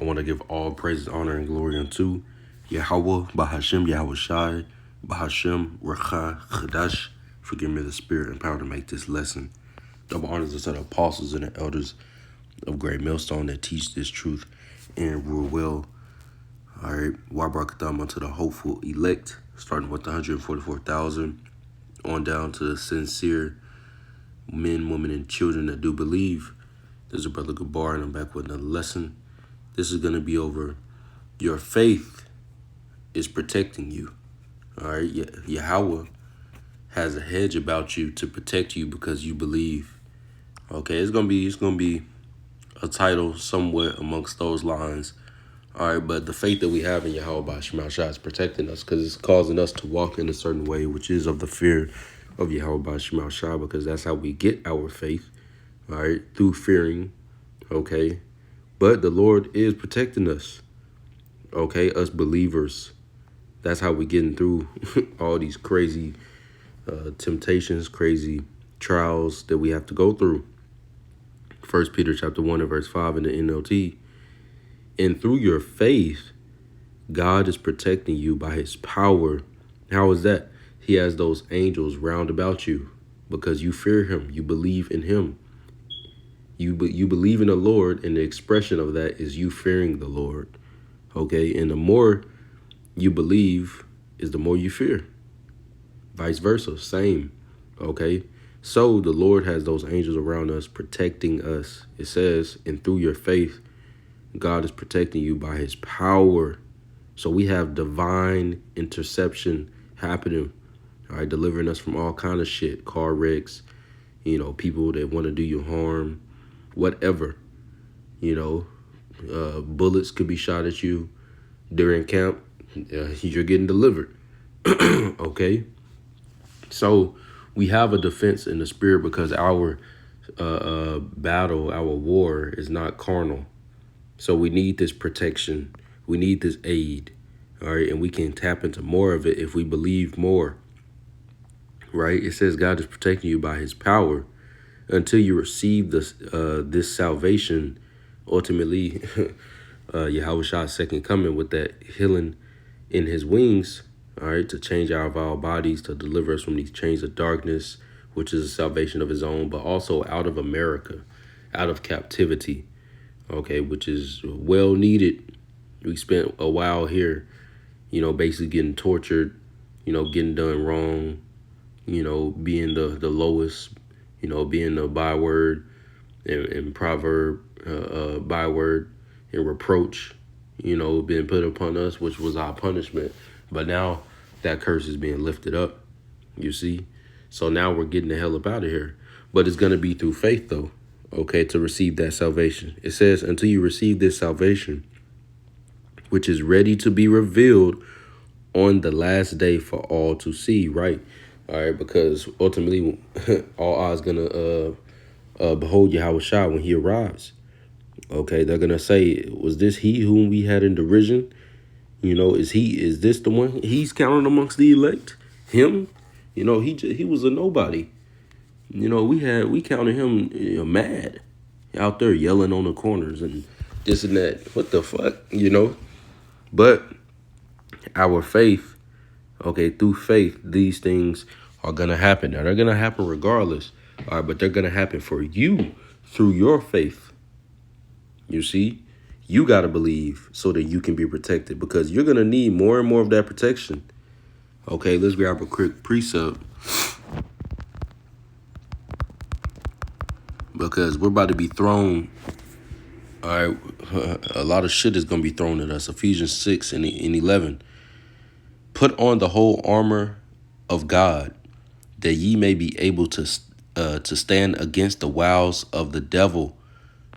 I want to give all praise, honor, and glory unto Yahweh, Bahashem, Yahweh Shai, Bahashem, Recha, Chadash. Forgive me the spirit and power to make this lesson. Double honors to the apostles and the elders of Great Millstone that teach this truth and rule well. All right, Wabarakatam unto the hopeful elect, starting with the 144,000 on down to the sincere men, women, and children that do believe. There's a brother Gabar, and I'm back with another lesson. This is going to be over your faith is protecting you. All right, Yahweh has a hedge about you to protect you because you believe. Okay, it's gonna be a title somewhat amongst those lines. All right, but the faith that we have in Yahweh by Shema Shah is protecting us because it's causing us to walk in a certain way, which is of the fear of Yahweh by Shema Shah, because that's how we get our faith. All right, through fearing. Okay, but the Lord is protecting us. Okay, us believers. That's how we getting through all these crazy temptations, crazy trials that we have to go through. 1 Peter chapter 1 and verse 5 in the NLT. And through your faith, God is protecting you by his power. How is that? He has those angels round about you because you fear him. You believe in him. You believe in the Lord, and the expression of that is you fearing the Lord. Okay, and the more you believe is the more you fear. Vice versa, same. Okay, so the Lord has those angels around us protecting us. It says, and through your faith, God is protecting you by his power. So we have divine interception happening, all right, delivering us from all kind of shit, car wrecks, people that want to do you harm, whatever, bullets could be shot at you during camp. You're getting delivered. Okay. So we have a defense in the spirit because our battle, our war is not carnal. So we need this protection. We need this aid. All right. And we can tap into more of it if we believe more. Right. It says God is protecting you by his power until you receive this salvation. Ultimately, Yahweh Shah's second coming with that healing in his wings. All right, to change our vile bodies, to deliver us from these chains of darkness, which is a salvation of his own, but also out of America, out of captivity, okay, which is well needed. We spent a while here, basically getting tortured, getting done wrong, being the lowest, being the byword and proverb, byword and reproach, being put upon us, which was our punishment. But now that curse is being lifted up, you see? So now we're getting the hell up out of here. But it's going to be through faith, though, okay, to receive that salvation. It says, until you receive this salvation, which is ready to be revealed on the last day for all to see, right? All right, because ultimately, all eyes going to behold Yahweh Shah when he arrives. Okay, they're going to say, was this he whom we had in derision? Is this the one? He's counted amongst the elect? Him? He was a nobody. We counted him mad out there yelling on the corners and this and that. What the fuck? But our faith, okay, through faith, these things are going to happen. Now, they're going to happen regardless. All right, but they're going to happen for you through your faith. You see? You got to believe so that you can be protected because you're going to need more and more of that protection. Okay, let's grab a quick precept because we're about to be thrown. All right, a lot of shit is going to be thrown at us. Ephesians 6 and 11. Put on the whole armor of God that ye may be able to stand against the wiles of the devil.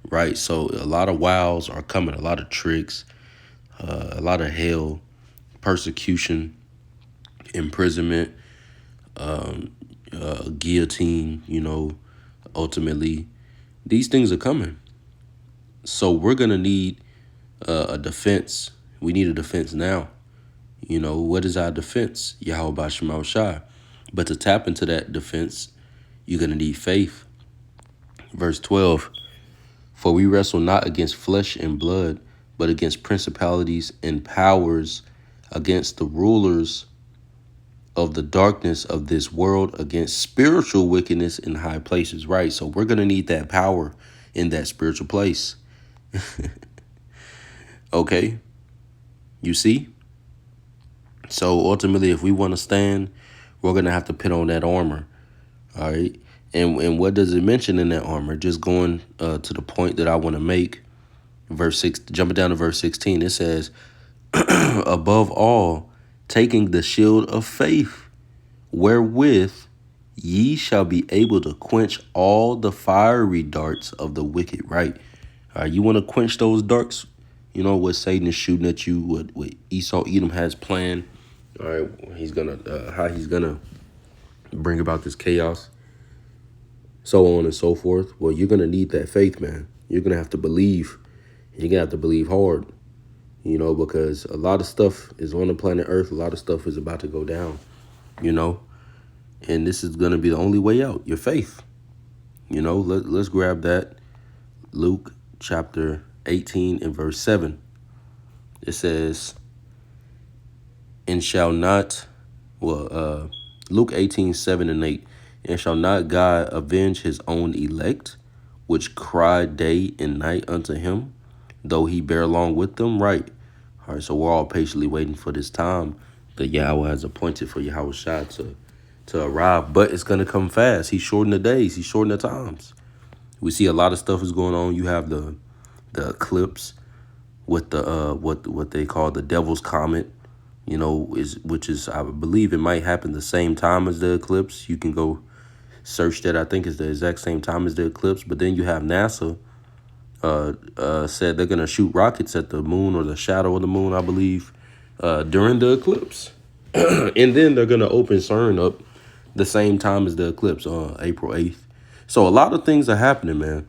Right, so a lot of wiles are coming, a lot of tricks, a lot of hell, persecution, imprisonment, guillotine, ultimately. These things are coming. So we're going to need a defense. We need a defense now. What is our defense? Yahweh Bashim Shai. But to tap into that defense, you're going to need faith. Verse 12. For we wrestle not against flesh and blood, but against principalities and powers, against the rulers of the darkness of this world, against spiritual wickedness in high places, right? So we're going to need that power in that spiritual place. Okay, you see? So ultimately, if we want to stand, we're going to have to put on that armor, all right? And what does it mention in that armor? Just going to the point that I want to make, verse 6, jumping down to verse 16, it says, above all, taking the shield of faith, wherewith ye shall be able to quench all the fiery darts of the wicked, right? You want to quench those darts, what Satan is shooting at you, what Esau Edom has planned. All right, he's gonna how he's gonna bring about this chaos, so on and so forth. Well, you're gonna need that faith, man. You're gonna have to believe. You're gonna have to believe hard, because a lot of stuff is on the planet Earth. A lot of stuff is about to go down, and this is gonna be the only way out. Your faith. Let's grab that. Luke chapter 18 and verse 7. It says, and shall not, Luke 18, 7 and 8. And shall not God avenge his own elect, which cry day and night unto him, though he bear along with them? Right. All right, so we're all patiently waiting for this time that Yahweh has appointed for Yahweh Shah to arrive. But it's going to come fast. He's shortening the days. He's shortening the times. We see a lot of stuff is going on. You have the eclipse with the what they call the Devil's Comet, which is, I believe it might happen the same time as the eclipse. You can go search that. I think it's the exact same time as the eclipse. But then you have NASA said they're gonna shoot rockets at the moon or the shadow of the moon, I believe, during the eclipse, and then they're gonna open CERN up the same time as the eclipse on April 8th. So a lot of things are happening, man.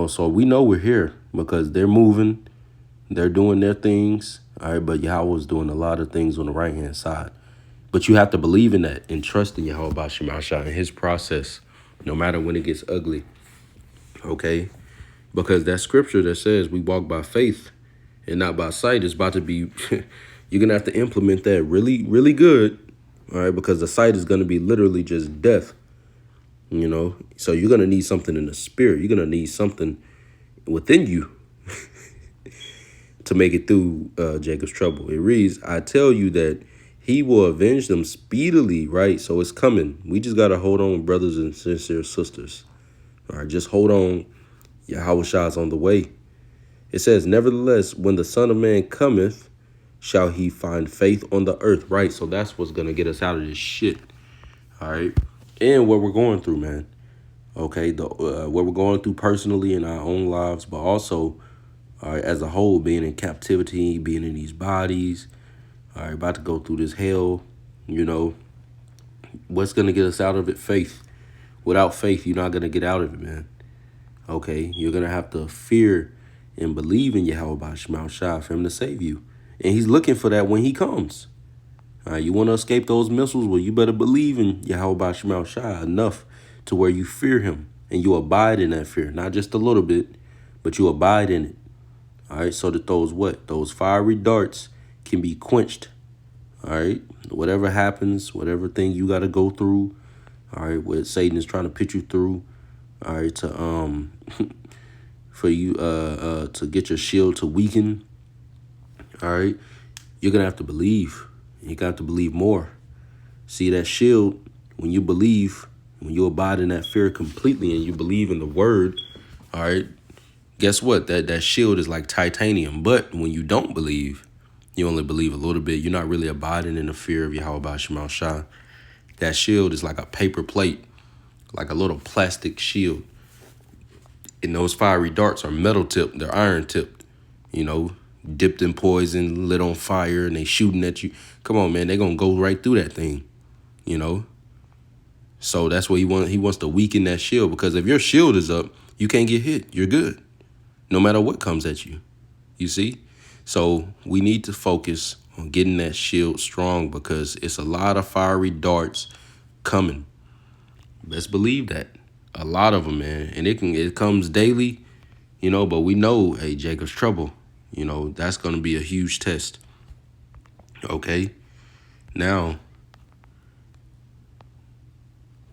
So we know we're here because they're moving, they're doing their things. All right, but Yahweh's doing a lot of things on the right-hand side. But you have to believe in that and trust in Yahweh Bashim Ashah and his process, no matter when it gets ugly. Okay? Because that scripture that says we walk by faith and not by sight is about to be, you're going to have to implement that really, really good. All right, because the sight is going to be literally just death. So you're going to need something in the spirit. You're going to need something within you to make it through Jacob's trouble. It reads, I tell you that he will avenge them speedily, right? So it's coming. We just got to hold on, brothers and sincere sisters. All right, just hold on. Yahweh Shah is on the way. It says, nevertheless, when the Son of Man cometh, shall he find faith on the earth, right? So that's what's going to get us out of this shit. All right. And what we're going through, man. Okay. What we're going through personally in our own lives, but also as a whole, being in captivity, being in these bodies, about to go through this hell, what's going to get us out of it? Faith. Without faith, you're not going to get out of it, man. Okay. You're going to have to fear and believe in Yahweh Bashim Shah for him to save you. And he's looking for that when he comes. You want to escape those missiles? Well, you better believe in Yahweh Bashim Shah enough to where you fear him and you abide in that fear. Not just a little bit, but you abide in it. All right, so that those fiery darts can be quenched. All right, whatever happens, whatever thing you got to go through, all right, what Satan is trying to put you through, all right, to for you to get your shield to weaken. All right, you're gonna have to believe. You got to believe more. See, that shield, when you believe, when you abide in that fear completely and you believe in the word, all right, guess what? That shield is like titanium. But when you don't believe, you only believe a little bit. You're not really abiding in the fear of Yahweh Bashim Shah. That shield is like a paper plate, like a little plastic shield. And those fiery darts are metal tipped. They're iron tipped, dipped in poison, lit on fire, and they shooting at you. Come on, man, they're going to go right through that thing, So that's what he wants to weaken that shield, because if your shield is up, you can't get hit. You're good, no matter what comes at you, you see? So we need to focus on getting that shield strong, because it's a lot of fiery darts coming. Let's believe that. A lot of them, man. And it comes daily, but we know, hey, Jacob's trouble. You know, that's going to be a huge test. Okay. Now,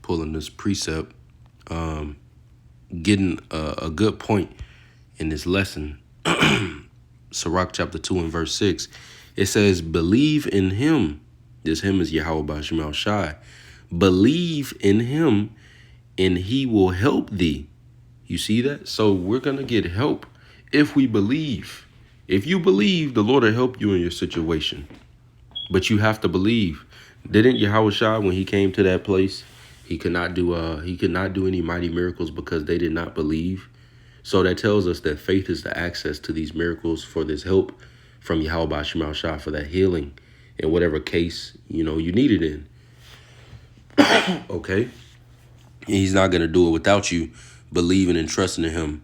pulling this precept, getting a good point in this lesson. Sirach chapter 2 and verse 6. It says, believe in him. This him is Yahweh Bashim Shai. Believe in him and he will help thee. You see that? So we're going to get help if we believe. If you believe, the Lord will help you in your situation. But you have to believe. Didn't Yahweh Shai, when he came to that place, he could not do any mighty miracles because they did not believe? So that tells us that faith is the access to these miracles for this help from Yahweh Bashim Shai for that healing in whatever case, you know, you need it in. Okay? And he's not going to do it without you believing and trusting in him.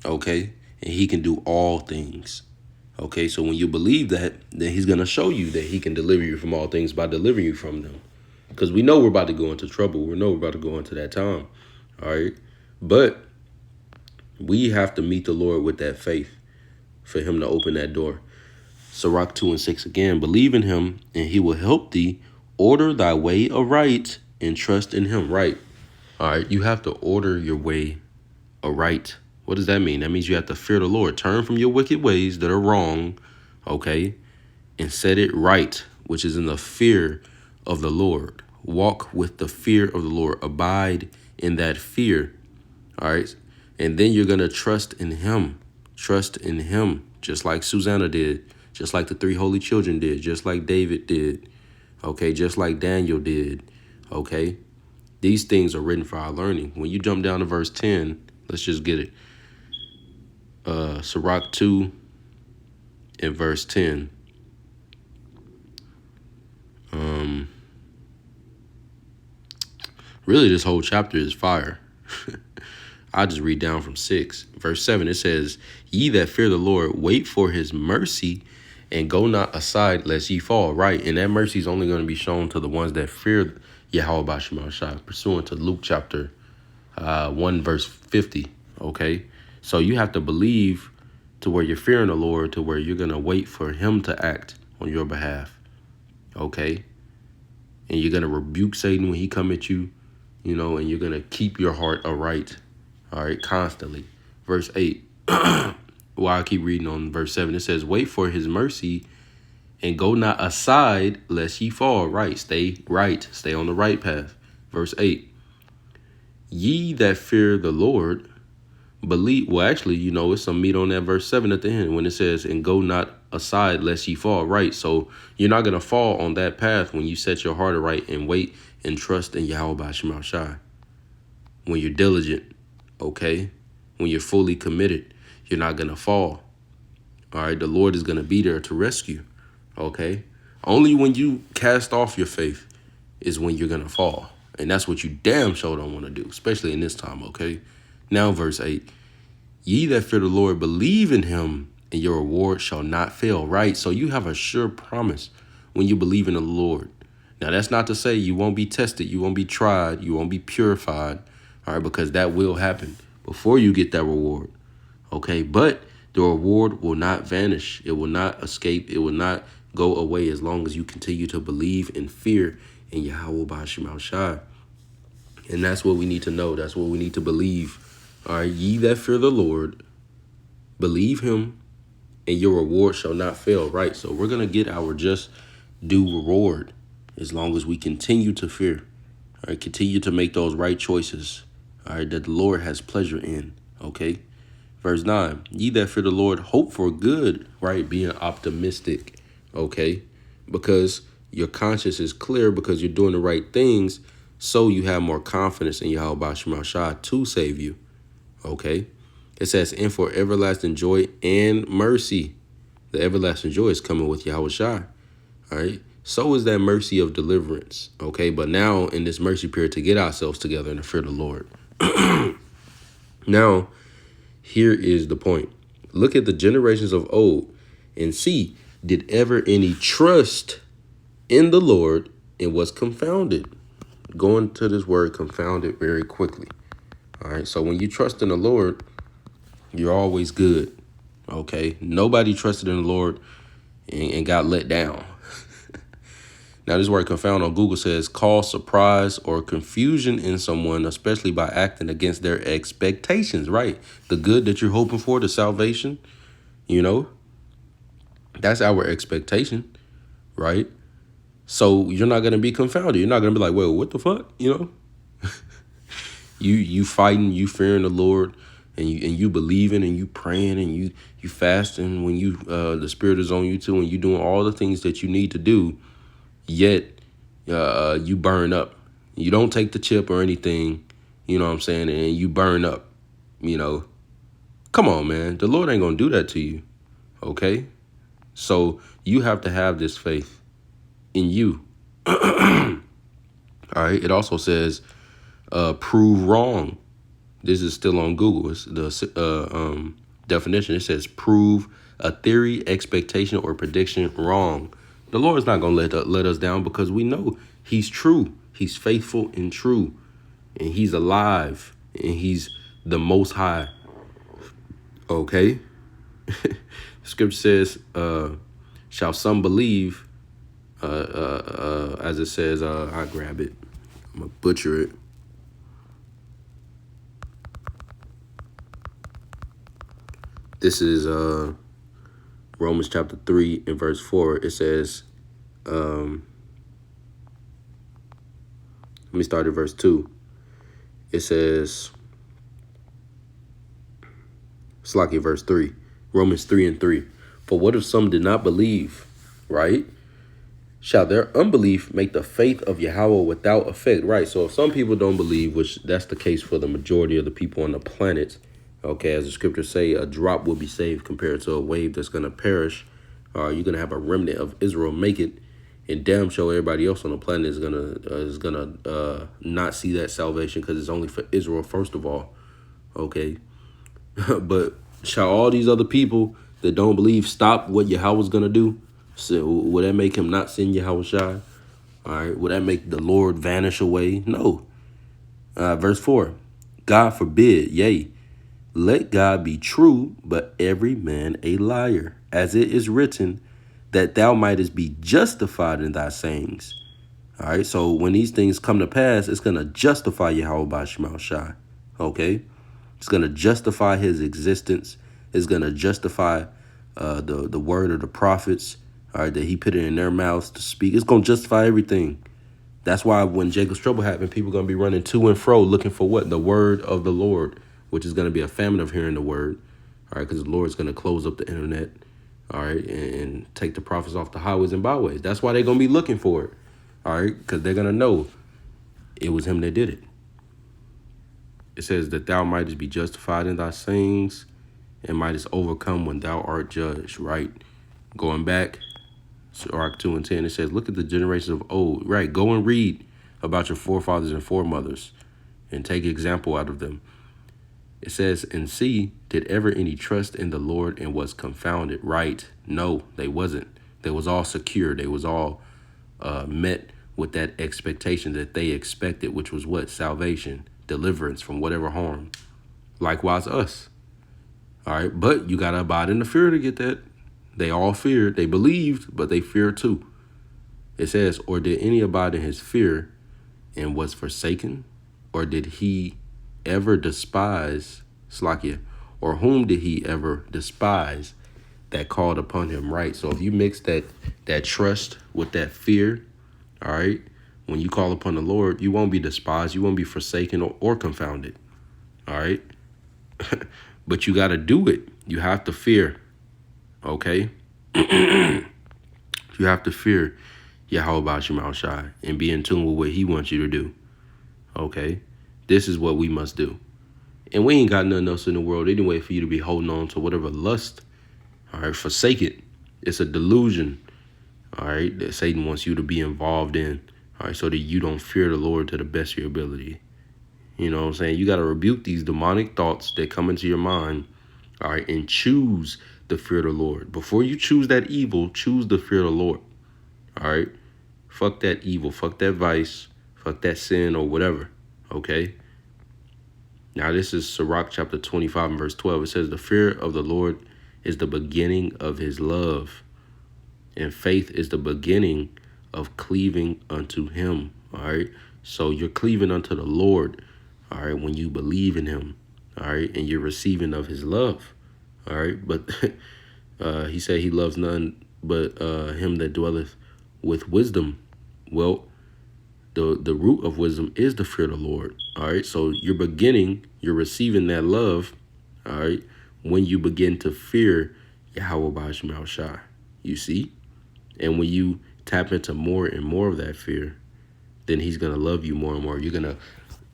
Okay? And he can do all things. Okay? So when you believe that, then he's going to show you that he can deliver you from all things by delivering you from them. Because we know we're about to go into trouble. We know we're about to go into that time. All right? But we have to meet the Lord with that faith for him to open that door. Sirach 2 and 6 again. Believe in him and he will help thee. Order thy way aright and trust in him. Right. All right. You have to order your way aright. What does that mean? That means you have to fear the Lord. Turn from your wicked ways that are wrong. Okay. And set it right, which is in the fear of the Lord. Walk with the fear of the Lord. Abide in that fear. All right. And then you're going to trust in him. Trust in him, just like Susanna did, just like the three holy children did, just like David did, okay, just like Daniel did, okay. These things are written for our learning. When you jump down to verse 10, let's just get it. Sirach 2 and verse 10. Really, this whole chapter is fire. I'll just read down from 6. Verse 7, it says, ye that fear the Lord, wait for his mercy and go not aside lest ye fall. Right. And that mercy is only going to be shown to the ones that fear Yahweh Bashim Shai, pursuant to Luke chapter 1, verse 50. Okay. So you have to believe to where you're fearing the Lord, to where you're going to wait for him to act on your behalf. Okay. And you're going to rebuke Satan when he come at you, you know, and you're going to keep your heart aright. All right, constantly. Verse 8. Well, I keep reading on verse 7. It says, wait for his mercy and go not aside lest ye fall. Right. Stay on the right path. Verse 8. Ye that fear the Lord, believe. Well, actually, you know, it's some meat on that verse 7 at the end when it says, and go not aside lest ye fall. Right. So you're not going to fall on that path when you set your heart aright and wait and trust in Yahweh Bashim Shai. When you're diligent. Okay, when you're fully committed, you're not going to fall. All right, the Lord is going to be there to rescue. Okay, only when you cast off your faith is when you're going to fall. And that's what you damn sure don't want to do, especially in this time. Okay, now verse 8, ye that fear the Lord, believe in him and your reward shall not fail. Right, so you have a sure promise when you believe in the Lord. Now, that's not to say you won't be tested, you won't be tried, you won't be purified. All right, because that will happen before you get that reward. Okay, but the reward will not vanish. It will not escape. It will not go away as long as you continue to believe and fear in Yahweh Bashim Shai. And that's what we need to know. That's what we need to believe. All right, ye that fear the Lord, believe him, and your reward shall not fail. Right, so we're going to get our just due reward as long as we continue to fear. All right, continue to make those right choices. All right, that the Lord has pleasure in. Okay. Verse 9, ye that fear the Lord, hope for good. Right. Being optimistic. Okay. Because your conscience is clear because you're doing the right things. So you have more confidence in Yahweh Bashim Shai to save you. Okay. It says, and for everlasting joy and mercy. The everlasting joy is coming with Yahweh Shai. All right. So is that mercy of deliverance. Okay. But now in this mercy period to get ourselves together and to fear the Lord. Now, here is the point. Look at the generations of old and see, did ever any trust in the Lord and was confounded? Go into this word confounded very quickly. All right. So when you trust in the Lord, you're always good. Okay. Nobody trusted in the Lord and got let down. Now, this word confound on Google says cause surprise or confusion in someone, especially by acting against their expectations, right? The good that you're hoping for, the salvation, you know, that's our expectation, right? So you're not going to be confounded. You're not going to be like, well, what the fuck? You know, you fighting, you fearing the Lord, and you believing and you praying and you fasting when you the Spirit is on you too, and you doing all the things that you need to do. Yet you burn up. You don't take the chip or anything, you know what I'm saying, and you burn up, you know. Come on, man. The Lord ain't gonna do that to you. Okay? So you have to have this faith in you. All right. It also says prove wrong. This is still on Google. It's the definition. It says prove a theory, expectation, or prediction wrong. The Lord's not going to let us down because we know he's true. He's faithful and true. And he's alive. And he's the most high. Okay? Scripture says, shall some believe, as it says, I grab it. I'm going to butcher it. This is Romans chapter 3 and verse 4. It says, let me start at verse 2. It says, it's like in verse 3. Romans 3 and 3. For what if some did not believe, right? Shall their unbelief make the faith of Yahweh without effect? Right. So if some people don't believe, which that's the case for the majority of the people on the planet, okay, as the scriptures say, a drop will be saved compared to a wave that's going to perish. You're going to have a remnant of Israel make it, and damn sure everybody else on the planet is gonna not see that salvation because it's only for Israel first of all. Okay, but shall all these other people that don't believe stop what Yahweh's gonna do? So will that make him not send Yahweh Shai? All right, will that make the Lord vanish away? No. Verse 4, God forbid, yea, let God be true, but every man a liar, as it is written, that thou mightest be justified in thy sayings. All right, so when these things come to pass, it's going to justify Yahweh by Shema Shai. Okay, it's going to justify his existence. It's going to justify the word of the prophets, all right, that he put it in their mouths to speak. It's going to justify everything. That's why when Jacob's trouble happened, people are going to be running to and fro looking for what? The word of the Lord, which is going to be a famine of hearing the word, all right, because the Lord's going to close up the internet, all right, and take the prophets off the highways and byways. That's why they're going to be looking for it, all right, because they're going to know it was him that did it. It says that thou mightest be justified in thy sayings and mightest overcome when thou art judged, right? Going back, Sirach 2 and 10, it says, look at the generations of old, right? Go and read about your forefathers and foremothers and take example out of them. It says, and see, did ever any trust in the Lord and was confounded? Right? No, they wasn't. They was all secure. They was all met with that expectation that they expected, which was what? Salvation, deliverance from whatever harm. Likewise us. All right, but you got to abide in the fear to get that. They all feared. They believed, but they feared too. It says, or did any abide in his fear and was forsaken? Or did he ever despise, Slakia, or whom did he ever despise that called upon him, right? So if you mix that trust with that fear, all right, when you call upon the Lord, you won't be despised, you won't be forsaken or confounded, all right? But you got to do it. You have to fear, okay? You have to fear Yahweh Bashim Shai and be in tune with what he wants you to do, okay? This is what we must do. And we ain't got nothing else in the world anyway for you to be holding on to whatever lust. All right, forsake it. It's a delusion, all right, that Satan wants you to be involved in, all right, so that you don't fear the Lord to the best of your ability. You know what I'm saying? You got to rebuke these demonic thoughts that come into your mind, all right, and choose the fear of the Lord. Before you choose that evil, choose the fear of the Lord, all right? Fuck that evil, fuck that vice, fuck that sin or whatever, okay? Now, this is Sirach chapter 25 and verse 12. It says, the fear of the Lord is the beginning of his love, and faith is the beginning of cleaving unto him. All right. So you're cleaving unto the Lord. All right. When you believe in him. All right. And you're receiving of his love. All right. But he said he loves none but him that dwelleth with wisdom. Well, the root of wisdom is the fear of the Lord. All right. So you're receiving that love. All right. When you begin to fear Yahweh Ba'ashim Shai. You see? And when you tap into more and more of that fear, then he's going to love you more and more. You're going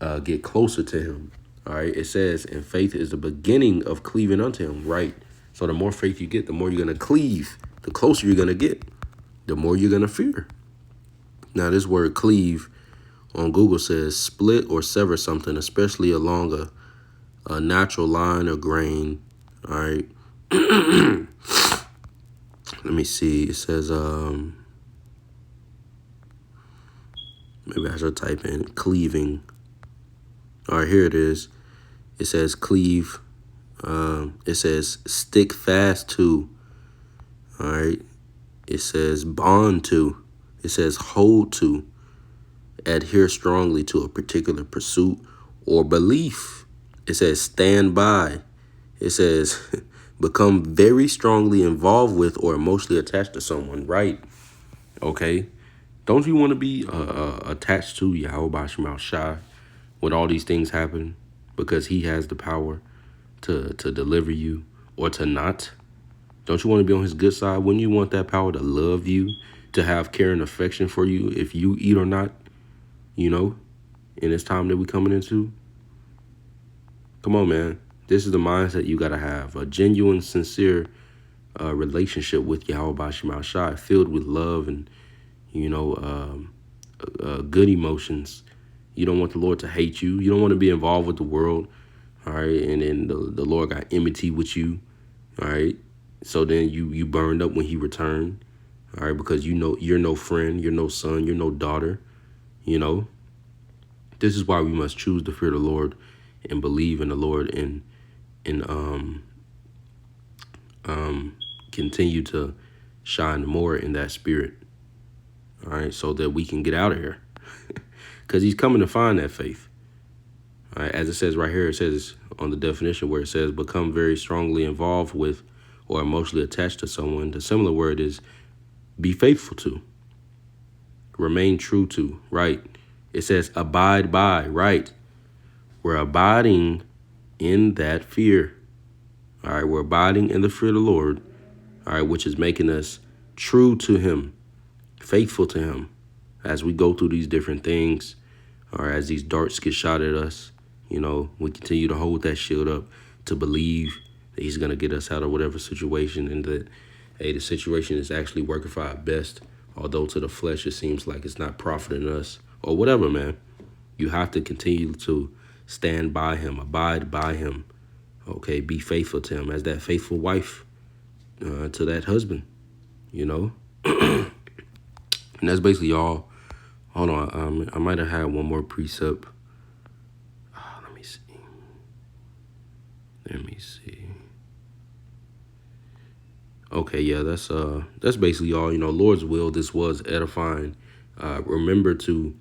to get closer to him. All right. It says, and faith is the beginning of cleaving unto him. Right. So the more faith you get, the more you're going to cleave. The closer you're going to get, the more you're going to fear. Now, this word cleave on Google says split or sever something, especially along a natural line or grain. All right. Let me see. It says, maybe I should type in cleaving. All right, here it is. It says cleave. It says stick fast to. All right. It says bond to. It says hold to. Adhere strongly to a particular pursuit or belief. It says stand by. It says become very strongly involved with or emotionally attached to someone. Right. Okay. Don't you want to be attached to Yahweh Ba'ashim Shai when all these things happen? Because he has the power to deliver you or to not. Don't you want to be on his good side? Wouldn't you want that power to love you, to have care and affection for you if you eat or not, you know, in this time that we're coming into? Come on, man. This is the mindset you got to have. A genuine, sincere relationship with Yahweh Ba'ashim Shai, filled with love and, you know, good emotions. You don't want the Lord to hate you. You don't want to be involved with the world. All right. And then the Lord got enmity with you. All right. So then you burned up when he returned. All right. Because you know you're no friend. You're no son. You're no daughter. You know, this is why we must choose the fear of the Lord and believe in the Lord and continue to shine more in that spirit. All right. So that we can get out of here. Because he's coming to find that faith. All right, as it says right here, it says on the definition where it says become very strongly involved with or emotionally attached to someone. The similar word is be faithful to, remain true to, right? It says abide by, right? We're abiding in that fear. All right, we're abiding in the fear of the Lord, all right, which is making us true to him, faithful to him as we go through these different things, or as these darts get shot at us. You know, we continue to hold that shield up to believe that he's going to get us out of whatever situation, and that, hey, the situation is actually working for our best, although to the flesh it seems like it's not profiting us or whatever, man. You have to continue to stand by him, abide by him, okay? Be faithful to him as that faithful wife to that husband, you know? And that's basically all. Hold on, I might have had one more precept. Let me see. Okay, yeah, that's basically all. You know, Lord's will, this was edifying. Remember to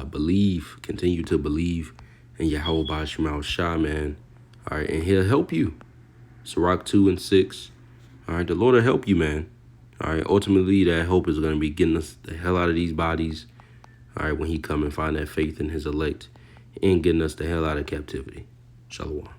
believe, continue to believe in Yahweh Ba'ashim Shai, man. All right, and he'll help you. Sirach 2:6. All right, the Lord will help you, man. All right, ultimately, that hope is going to be getting us the hell out of these bodies. All right, when he come and find that faith in his elect and getting us the hell out of captivity. Shalom.